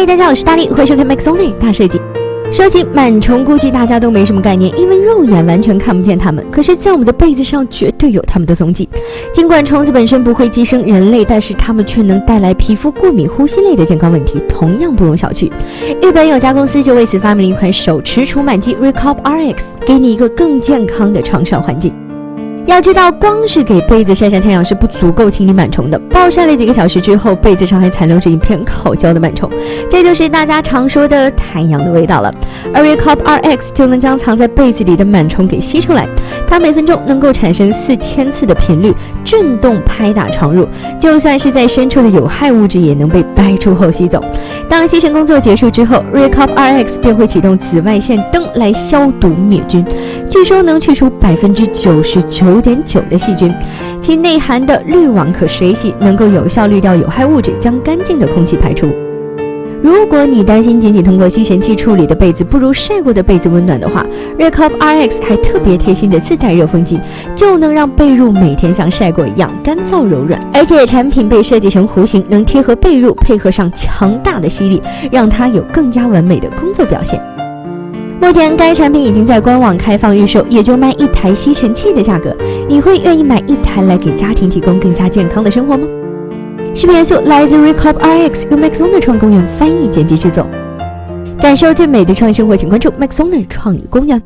嗨，大家好，我是大力，欢迎收看 MaxOnly 大设计。说起螨虫，估计大家都没什么概念，因为肉眼完全看不见它们。可是，在我们的被子上绝对有它们的踪迹。尽管虫子本身不会寄生人类，但是它们却能带来皮肤过敏、呼吸类的健康问题，同样不容小觑。日本有家公司就为此发明了一款手持除螨机 Recop RX， 给你一个更健康的床上环境。要知道，光是给被子晒晒太阳是不足够清理螨虫的。暴晒了几个小时之后，被子上还残留着一片烤焦的螨虫，这就是大家常说的太阳的味道了。而 Recop RX 就能将藏在被子里的螨虫给吸出来，它每分钟能够产生4000次的频率，震动拍打床褥，就算是在深处的有害物质也能被掰出后吸走。当吸尘工作结束之后 ，Recop RX 便会启动紫外线灯来消毒灭菌，据说能去除99.9%的细菌，其内含的滤网可水洗，能够有效滤掉有害物质，将干净的空气排出。如果你担心仅仅通过吸尘器处理的被子不如晒过的被子温暖的话 ，Recop RX 还特别贴心的自带热风机，就能让被褥每天像晒过一样干燥柔软。而且产品被设计成弧形，能贴合被褥，配合上强大的吸力，让它有更加完美的工作表现。目前该产品已经在官网开放预售，也就卖1台吸尘器的价格。你会愿意买1台来给家庭提供更加健康的生活吗？视频元素来自 Recop RX， 由 MaxOnly 创意公园翻译剪辑制作。感受最美的创意生活，请关注 MaxOnly 创意公园。